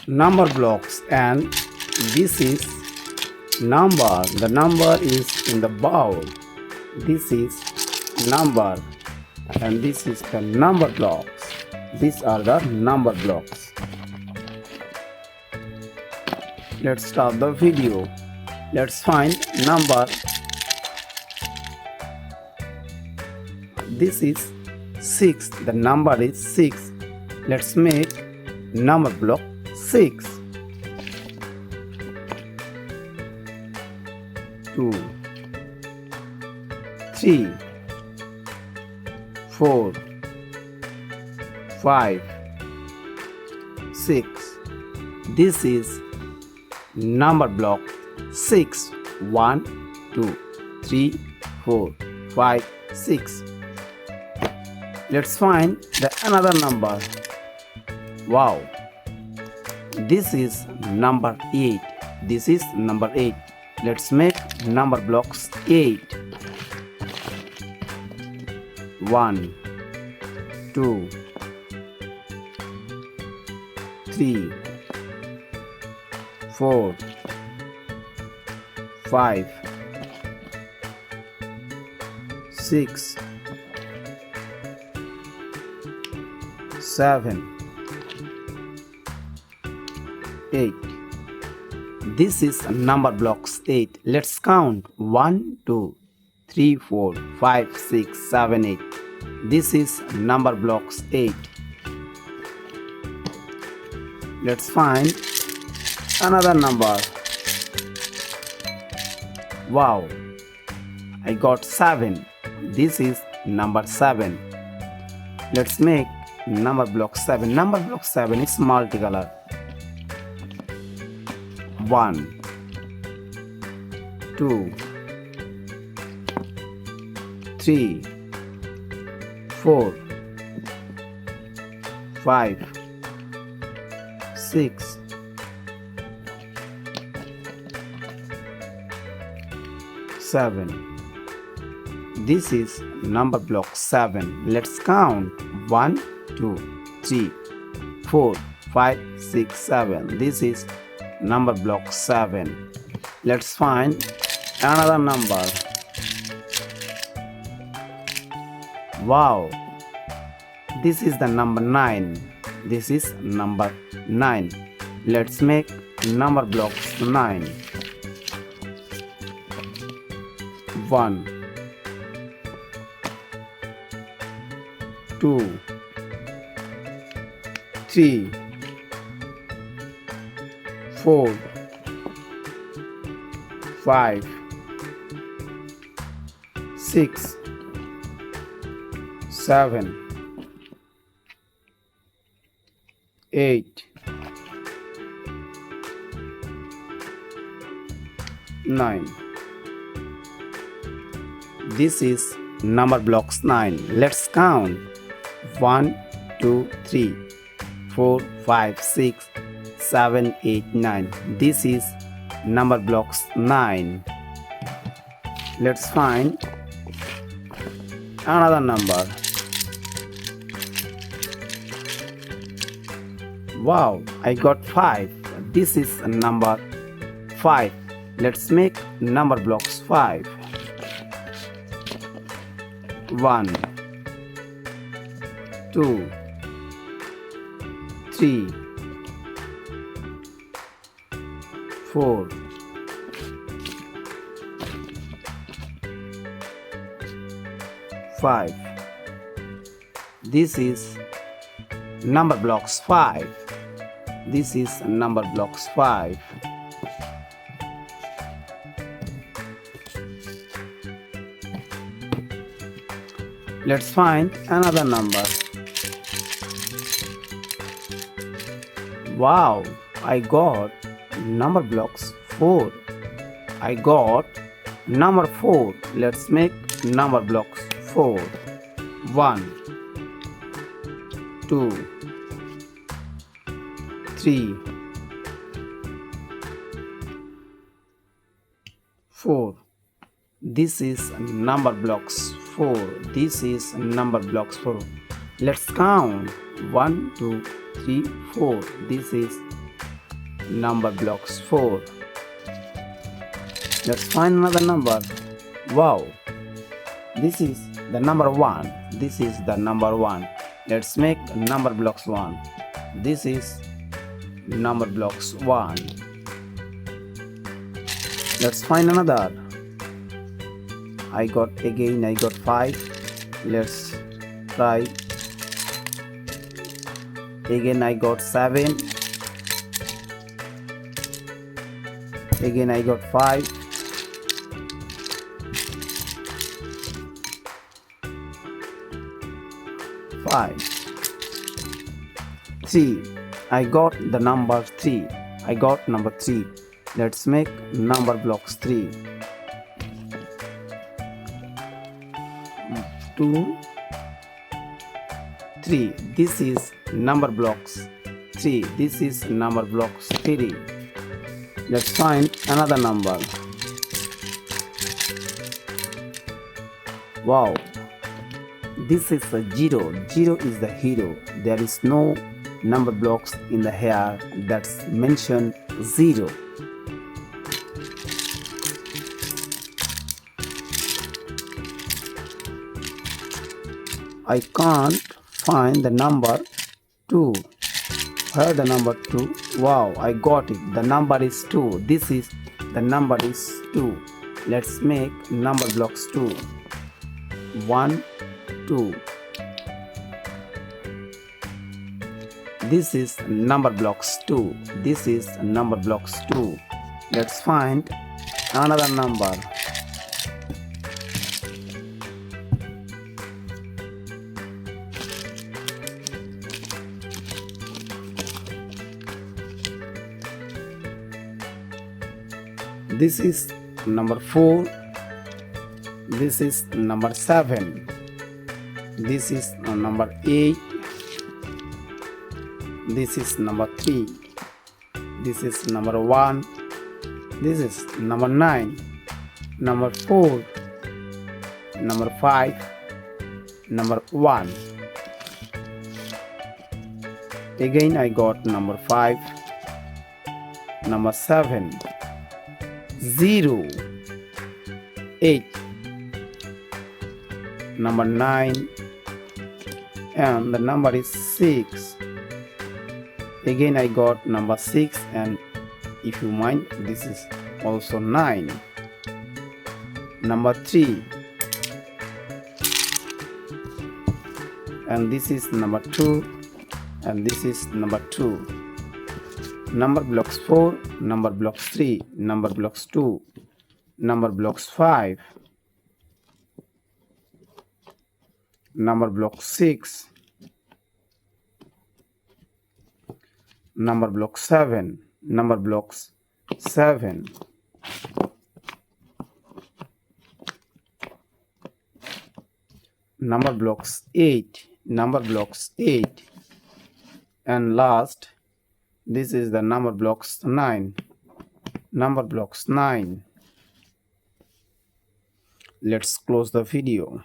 number blocks, and this is number. The number is in the bowl. This is number, and this is the number blocks. These are the number blocks. Let's start the video. Let's find number. This is 6. The number is 6. Let's make number block 6. 2, 3, 4, 5, 6. This is number block 6. 1, 2, 3, 4, 5, 6. Let's find the another number. Wow, this is number 8. This is number 8. Let's make number blocks 8. 1, 2, 3, 4, 5, 6, 7, 8. This is number blocks 8. Let's count 1, 2, 3, 4, 5, 6, 7, 8. This is number blocks 8. Let's find another number. Wow, I got 7. This is number 7. Let's make number block 7. Number block 7 is multicolor. 1, 2, 3, 4, 5, 6, 7. This is number block 7. Let's count 1, 2, 3, 4, 5, 6, 7. This is number block 7. Let's find another number. Wow, this is the number 9. This is number 9. Let's make number blocks 9. 1, 2, 3, 4, 5, 6, 7, 8, 9. This is number blocks 9. Let's count 1, 2, 3, 4, 5, 6, 7, 8, 9. This is number blocks 9. Let's find another number. Wow, I got 5. This is number 5. Let's make number blocks 5. 1, 2, 3, 4, 5. This is number blocks 5. This is number blocks 5. Let's find another number. Wow, I got number blocks 4. I got number 4. Let's make number blocks 4. 1, 2, 3, 4. This is number blocks 4. This is number blocks 4. Let's count 1, 2, 3, 4. This is number blocks 4. Let's find another number. Wow, this is the number 1. This is the number 1. Let's make number blocks 1. This is number blocks 1. Let's find another. I got 5. Let's try. Again I got 7. Again I got 5. Three. I got the number 3. I got number 3. Let's make number blocks 3. 2, 3. This is number blocks 3. This is number blocks 3. Let's find another number. Wow, this is a 0. 0 is the hero. There is no number blocks in the here that's mentioned 0. I can't find the number 2. Where the number 2? Wow, I got it. The number is 2. This is the number is 2. Let's make number blocks 2. 1, 2. This is number blocks 2. This is number blocks 2. Let's find another number. This is number 4. This is number 7. This is number 8. This is number 3. This is number 1. This is number 9. Number 4. Number 5. Number 1. Again I got number 5. Number 7. 0, 8, number 9, and the number is 6. Again I got number 6, and if you mind, this is also 9. Number 3, and this is number 2, and this is number 2. Number blocks 4, number blocks 3, number blocks 2, number blocks 5, number blocks 6, number blocks 7, number blocks 7, number blocks 8, number blocks 8, and last, this is the number blocks 9. Number blocks 9. Let's close the video.